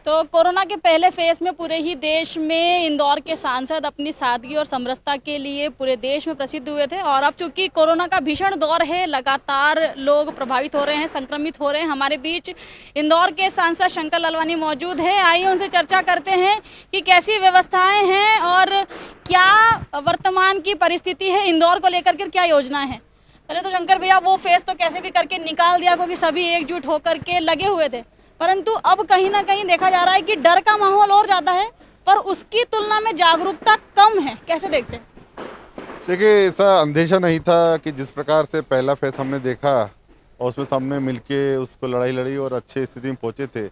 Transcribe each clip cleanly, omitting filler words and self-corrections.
तो कोरोना के पहले फेज में पूरे ही देश में इंदौर के सांसद अपनी सादगी और समरसता के लिए पूरे देश में प्रसिद्ध हुए थे। और अब चूंकि कोरोना का भीषण दौर है, लगातार लोग प्रभावित हो रहे हैं, संक्रमित हो रहे हैं। हमारे बीच इंदौर के सांसद शंकर लालवानी मौजूद है। आइए उनसे चर्चा करते हैं कि कैसी व्यवस्थाएं हैं और क्या वर्तमान की परिस्थिति है, इंदौर को लेकर के क्या योजनाएं हैं। पहले तो शंकर भैया, वो फेज तो कैसे भी करके निकाल दिया क्योंकि सभी एकजुट होकर के लगे हुए थे, परंतु अब कहीं ना कहीं देखा जा रहा है कि डर का माहौल और ज़्यादा है, पर उसकी तुलना में जागरूकता कम है। कैसे देखते हैं? देखिए, ऐसा अंदेशा नहीं था कि जिस प्रकार से पहला फेस हमने देखा और उसमें सबने मिलके उसको लड़ाई लड़ी और अच्छी स्थिति में पहुंचे थे।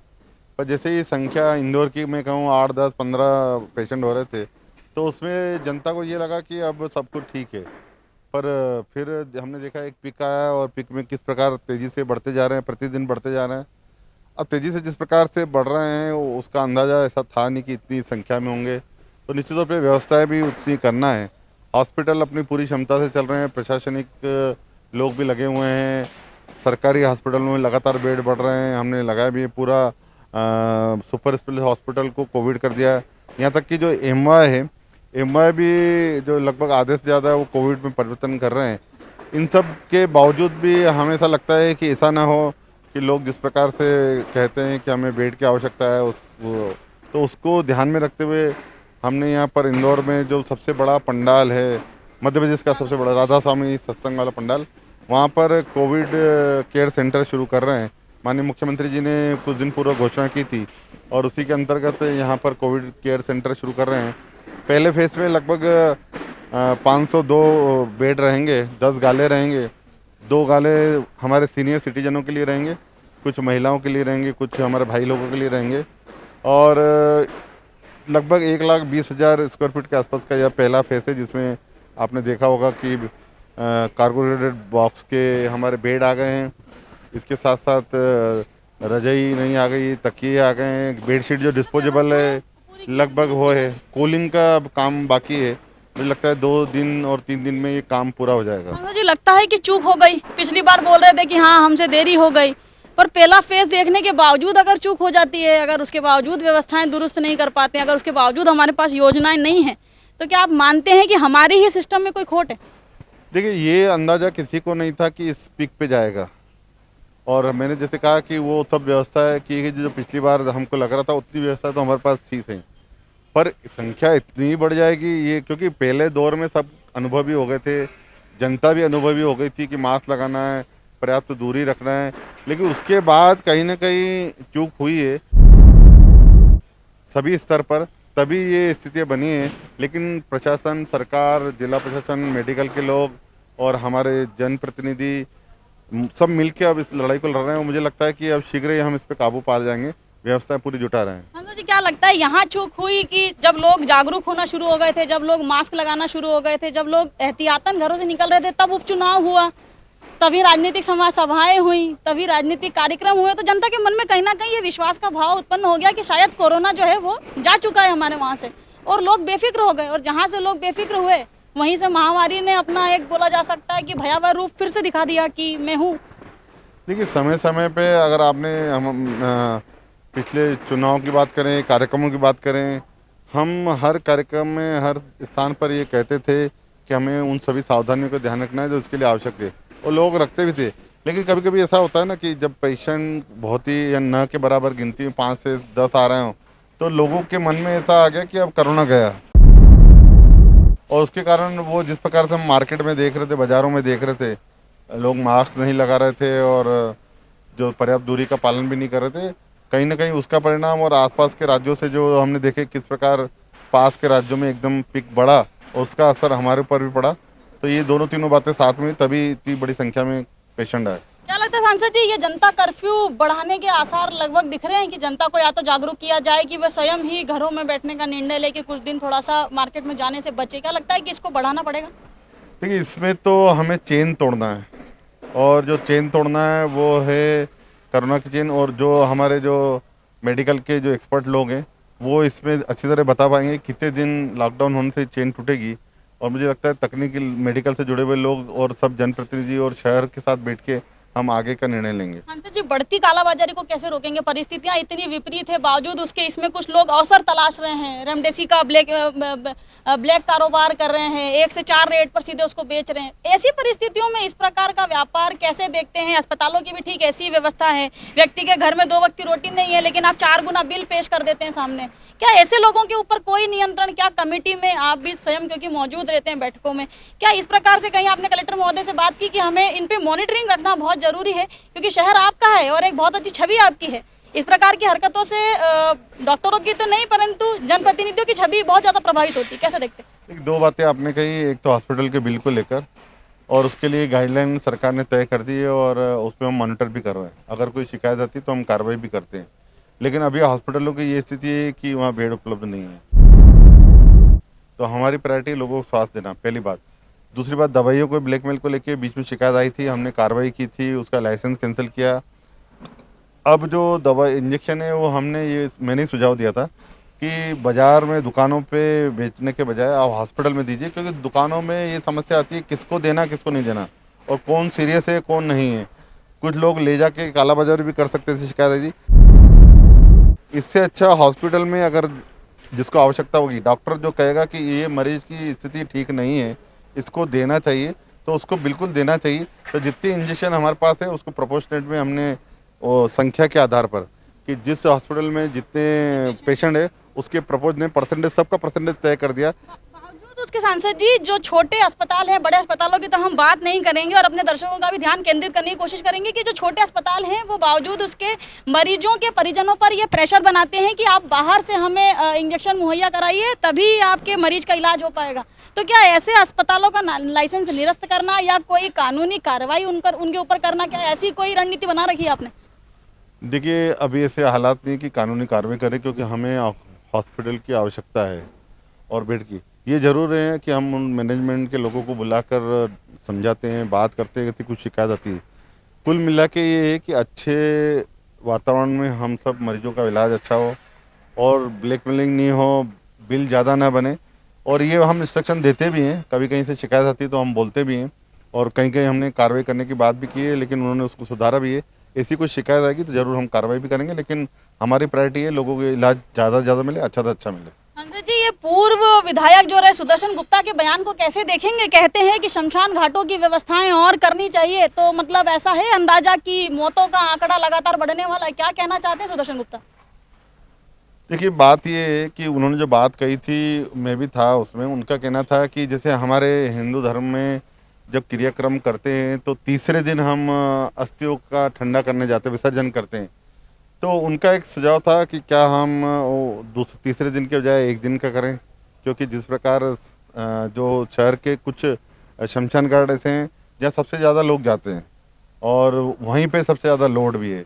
पर जैसे ही संख्या इंदौर की मैं कहूँ 8, 10, 15 पेशेंट हो रहे थे, तो उसमें जनता को ये लगा कि अब सब कुछ ठीक है। पर फिर हमने देखा एक पिक आया और पिक में किस प्रकार तेज़ी से बढ़ते जा रहे हैं, प्रतिदिन बढ़ते जा रहे हैं। अब तेज़ी से जिस प्रकार से बढ़ रहे हैं उसका अंदाज़ा ऐसा था नहीं कि इतनी संख्या में होंगे, तो निश्चित तौर पे व्यवस्थाएं भी उतनी करना है। हॉस्पिटल अपनी पूरी क्षमता से चल रहे हैं, प्रशासनिक लोग भी लगे हुए हैं, सरकारी हॉस्पिटल में लगातार बेड बढ़ रहे हैं। हमने लगाया भी पूरा सुपर स्पेशलिटी हॉस्पिटल को कोविड कर दिया है। यहाँ तक कि जो एमवाय है, एमवाय भी जो लगभग आधे से ज़्यादा वो कोविड में परिवर्तन कर रहे हैं। इन सब के बावजूद भी हमें ऐसा लगता है कि ऐसा ना हो कि लोग जिस प्रकार से कहते हैं कि हमें बेड की आवश्यकता है तो उसको ध्यान में रखते हुए हमने यहाँ पर इंदौर में जो सबसे बड़ा पंडाल है, मध्य प्रदेश का सबसे बड़ा राधा स्वामी सत्संग वाला पंडाल, वहाँ पर कोविड केयर सेंटर शुरू कर रहे हैं। माननीय मुख्यमंत्री जी ने कुछ दिन पूर्व घोषणा की थी और उसी के अंतर्गत यहाँ पर कोविड केयर सेंटर शुरू कर रहे हैं। पहले फेज में लगभग 502 बेड रहेंगे, 10 गाले रहेंगे। 2 गाले हमारे सीनियर सिटीजनों के लिए रहेंगे, कुछ महिलाओं के लिए रहेंगे, कुछ हमारे भाई लोगों के लिए रहेंगे। और लगभग 1,20,000 स्क्वायर फीट के आसपास का यह पहला फेस है, जिसमें आपने देखा होगा कि कार्बोरेटेड बॉक्स के हमारे बेड आ गए हैं। इसके साथ साथ रजाई नहीं आ गई, तकिए आ गए हैं, बेडशीट जो डिस्पोजेबल है लगभग वो है। कूलिंग का अब काम बाकी है, मुझे लगता है 2 दिन और 3 दिन में ये काम पूरा हो जाएगा। मुझे लगता है कि चूक हो गई। पिछली बार बोल रहे थे कि हाँ हमसे देरी हो गई, पर पहला फेज देखने के बावजूद अगर चूक हो जाती है, अगर उसके बावजूद व्यवस्थाएं दुरुस्त नहीं कर पाते हैं, अगर उसके बावजूद हमारे पास योजनाएं नहीं हैं, तो क्या आप मानते हैं कि हमारे ही सिस्टम में कोई खोट है? देखिए, ये अंदाज़ा किसी को नहीं था कि इस पीक पे जाएगा। और मैंने जैसे कहा कि वो सब व्यवस्था की है जो पिछली बार हमको लग रहा था, उतनी व्यवस्था तो हमारे पास थी सही, पर संख्या इतनी बढ़ जाएगी ये, क्योंकि पहले दौर में सब अनुभवी हो गए थे, जनता भी अनुभवी हो गई थी कि मास्क लगाना है, पर्याप्त दूरी रखना है। लेकिन उसके बाद कहीं ना कहीं चूक हुई है सभी स्तर पर, तभी ये स्थितियाँ बनी है। लेकिन प्रशासन, सरकार, जिला प्रशासन, मेडिकल के लोग और हमारे जनप्रतिनिधि सब मिलकर अब इस लड़ाई को लड़ रहे हैं और मुझे लगता है कि अब शीघ्र ही हम इस पर काबू पा जाएंगे। व्यवस्था पूरी जुटा रहे हैं। संजय जी, क्या लगता है यहाँ चूक हुई कि जब लोग जागरूक होना शुरू हो गए थे, जब लोग मास्क लगाना शुरू हो गए थे, जब लोग एहतियातन घरों से निकल रहे थे, तब उपचुनाव हुआ, तभी राजनीतिक समाज सभाएं हुई, तभी राजनीतिक कार्यक्रम हुए, तो जनता के मन में कहीं ना कहीं ये विश्वास का भाव उत्पन्न हो गया कि शायद कोरोना जो है वो जा चुका है हमारे वहाँ से, और लोग बेफिक्र हो गए। और जहाँ से लोग बेफिक्र हुए, वहीं से महामारी ने अपना एक बोला जा सकता है कि भयावह रूप फिर से दिखा दिया कि मैं हूँ। देखिए, समय समय पे अगर आपने हम पिछले चुनाव की बात करें, कार्यक्रमों की बात करें, हम हर कार्यक्रम में, हर स्थान पर ये कहते थे कि हमें उन सभी सावधानियों का ध्यान रखना है जो उसके लिए आवश्यक है, और लोग रखते भी थे। लेकिन कभी कभी ऐसा होता है ना कि जब पेशेंट बहुत ही या न के बराबर गिनती में 5 से 10 आ रहे हों, तो लोगों के मन में ऐसा आ गया कि अब कोरोना गया, और उसके कारण वो जिस प्रकार से हम मार्केट में देख रहे थे, बाज़ारों में देख रहे थे, लोग मास्क नहीं लगा रहे थे और जो पर्याप्त दूरी का पालन भी नहीं कर रहे थे, कहीं ना कहीं उसका परिणाम, और आसपास के राज्यों से जो हमने देखे किस प्रकार पास के राज्यों में एकदम पिक बढ़ा, और उसका असर हमारे ऊपर भी पड़ा। तो ये दोनों तीनों बातें साथ में, तभी इतनी बड़ी संख्या में पेशेंट आए। क्या लगता है सांसद जी, ये जनता कर्फ्यू बढ़ाने के आसार लगभग दिख रहे हैं कि जनता को या तो जागरूक किया जाए कि वह स्वयं ही घरों में बैठने का निर्णय लेके कुछ दिन थोड़ा सा मार्केट में जाने से बचे? क्या लगता है कि इसको बढ़ाना पड़ेगा? देखिए, इसमें तो हमें चेन तोड़ना है, और जो चेन तोड़ना है वो है कोरोना की चेन। और जो हमारे जो मेडिकल के जो एक्सपर्ट लोग हैं वो इसमें अच्छी तरह बता पाएंगे कितने दिन लॉकडाउन होने से चेन टूटेगी। और मुझे लगता है तकनीकी मेडिकल से जुड़े हुए लोग और सब जनप्रतिनिधि और शहर के साथ बैठ के हम आगे का निर्णय लेंगे। सांसद जी, बढ़ती कालाबाजारी को कैसे रोकेंगे? परिस्थितियां इतनी विपरीत है, बावजूद उसके इसमें कुछ लोग अवसर तलाश रहे हैं, रेमडेसिविर का ब्लैक कारोबार कर रहे हैं, 1 से 4 रेट पर सीधे उसको बेच रहे हैं। ऐसी परिस्थितियों में इस प्रकार का व्यापार कैसे देखते हैं? अस्पतालों की भी ठीक ऐसी व्यवस्था है, व्यक्ति के घर में 2 वक्त की रोटी नहीं है, लेकिन आप 4 गुना बिल पेश कर देते हैं सामने। क्या ऐसे लोगों के ऊपर कोई नियंत्रण, क्या कमेटी में आप भी स्वयं क्योंकि मौजूद रहते हैं बैठकों में, क्या इस प्रकार से कहीं आपने कलेक्टर महोदय से बात की कि हमें इन पे मॉनिटरिंग रखना बहुत जरूरी है, क्योंकि शहर आपका है और एक बहुत अच्छी छवि आपकी है। इस प्रकार की हरकतों से डॉक्टरों की तो नहीं, परंतु जनप्रतिनिधियों की छवि बहुत ज़्यादा प्रभावित होती है। कैसे देखते हैं? 2 बातें आपने कही, एक तो हॉस्पिटल के बिल को लेकर, और उसके लिए गाइडलाइन सरकार ने तय कर दी है और उस पर हम मॉनिटर भी कर रहे हैं। अगर कोई शिकायत आती है तो हम कार्रवाई भी करते हैं, लेकिन अभी हॉस्पिटलों की ये स्थिति है कि वहाँ बेड उपलब्ध नहीं है। तो हमारी प्रायोरिटी लोगों को स्वास्थ्य देना, पहली बात। दूसरी बात, दवाइयों को ब्लैकमेल को लेके बीच में शिकायत आई थी, हमने कार्रवाई की थी, उसका लाइसेंस कैंसिल किया। अब जो दवा इंजेक्शन है वो मैंने ही सुझाव दिया था कि बाज़ार में दुकानों पे बेचने के बजाय आप हॉस्पिटल में दीजिए, क्योंकि दुकानों में ये समस्या आती है किसको देना किसको नहीं देना, और कौन सीरियस है कौन नहीं है। कुछ लोग ले जाके कालाबाजारी भी कर सकते हैं, शिकायत आई थी। इससे अच्छा हॉस्पिटल में अगर जिसको आवश्यकता होगी, डॉक्टर जो कहेगा कि ये मरीज़ की स्थिति ठीक नहीं है, इसको देना चाहिए, तो उसको बिल्कुल देना चाहिए। तो जितनी इंजेक्शन हमारे पास है उसको प्रोपोर्शनेट में हमने संख्या के आधार पर कि जिस हॉस्पिटल में जितने पेशेंट है उसके प्रपोज ने परसेंटेज, सबका परसेंटेज तय कर दिया। बावजूद उसके सांसद जी, जो छोटे अस्पताल हैं, बड़े अस्पतालों की तो हम बात नहीं करेंगे और अपने दर्शकों का भी ध्यान केंद्रित करने की कोशिश करेंगे कि जो छोटे अस्पताल हैं वो बावजूद उसके मरीजों के परिजनों पर ये प्रेशर बनाते हैं कि आप बाहर से हमें इंजेक्शन मुहैया कराइए, तभी आपके मरीज का इलाज हो पाएगा। तो क्या ऐसे अस्पतालों का लाइसेंस निरस्त करना या कोई कानूनी कार्रवाई उनके ऊपर करना, क्या ऐसी कोई रणनीति बना रखी है आपने? देखिए, अभी ऐसे हालात नहीं कि कानूनी कार्रवाई करें, क्योंकि हमें हॉस्पिटल की आवश्यकता है और बेड की। ये ज़रूर है कि हम उन मैनेजमेंट के लोगों को बुलाकर समझाते हैं, बात करते हैं कि कुछ शिकायत आती है। कुल मिला के ये है कि अच्छे वातावरण में हम सब मरीजों का इलाज अच्छा हो और ब्लैकमेलिंग नहीं हो, बिल ज़्यादा ना बने। और ये हम इंस्ट्रक्शन देते भी हैं, कभी कहीं से शिकायत आती है तो हम बोलते भी हैं, और कहीं कहीं हमने कार्रवाई करने की बात भी की है, लेकिन उन्होंने उसको सुधारा भी है। ऐसी कोई शिकायत आएगी तो ज़रूर हम कार्रवाई भी करेंगे, लेकिन हमारी प्रायोरिटी है लोगों को इलाज ज़्यादा से ज़्यादा मिले, अच्छा से अच्छा मिले। सांसद जी, ये पूर्व विधायक जो रहे सुदर्शन गुप्ता के बयान को कैसे देखेंगे? कहते हैं कि शमशान घाटों की व्यवस्थाएं और करनी चाहिए, तो मतलब ऐसा है अंदाजा कि मौतों का आंकड़ा लगातार बढ़ने वाला है। क्या कहना चाहते हैं सुदर्शन गुप्ता? देखिए, बात ये है कि उन्होंने जो बात कही थी, मैं भी था उसमें। उनका कहना था कि जैसे हमारे हिंदू धर्म में जब क्रियाक्रम करते हैं तो तीसरे दिन हम अस्थियों का ठंडा करने जाते हैं, विसर्जन करते हैं। तो उनका एक सुझाव था कि क्या हम तीसरे दिन के बजाय 1 दिन का करें, क्योंकि जिस प्रकार जो शहर के कुछ शमशान घाट ऐसे हैं जहाँ सबसे ज़्यादा लोग जाते हैं और वहीं पे सबसे ज़्यादा लोड भी है।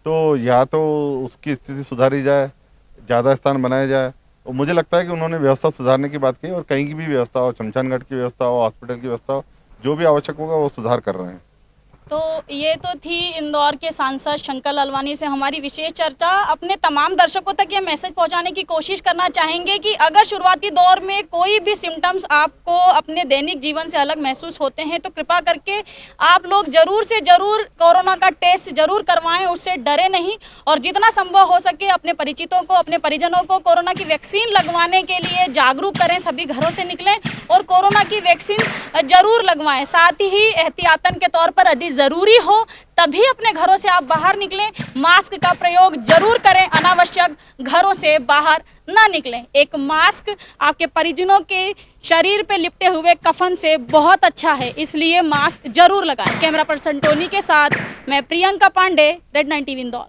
तो या तो उसकी स्थिति सुधारी जाए, ज़्यादा स्थान बनाया जाए। और मुझे लगता है कि उन्होंने व्यवस्था सुधारने की बात की, और कहीं की भी व्यवस्था हो, शमशान घाट की व्यवस्था हो, हॉस्पिटल की व्यवस्था हो, जो भी आवश्यक होगा वो सुधार कर रहे हैं। तो ये तो थी इंदौर के सांसद शंकर लालवानी से हमारी विशेष चर्चा। अपने तमाम दर्शकों तक ये मैसेज पहुंचाने की कोशिश करना चाहेंगे कि अगर शुरुआती दौर में कोई भी सिम्टम्स आपको अपने दैनिक जीवन से अलग महसूस होते हैं तो कृपा करके आप लोग ज़रूर से ज़रूर कोरोना का टेस्ट ज़रूर करवाएं, उससे डरे नहीं, और जितना संभव हो सके अपने परिचितों को, अपने परिजनों को कोरोना की वैक्सीन लगवाने के लिए जागरूक करें। सभी घरों से निकलें और कोरोना की वैक्सीन ज़रूर लगवाएं। साथ ही एहतियातन के तौर पर यदि ज़रूरी हो तभी अपने घरों से आप बाहर निकलें। मास्क का प्रयोग जरूर करें, अनावश्यक घरों से बाहर ना निकलें। एक मास्क आपके परिजनों के शरीर पे लिपटे हुए कफन से बहुत अच्छा है, इसलिए मास्क जरूर लगाएं। कैमरा पर्सन टोनी के साथ मैं प्रियंका पांडे, रेड 9 टीवी इंदौर।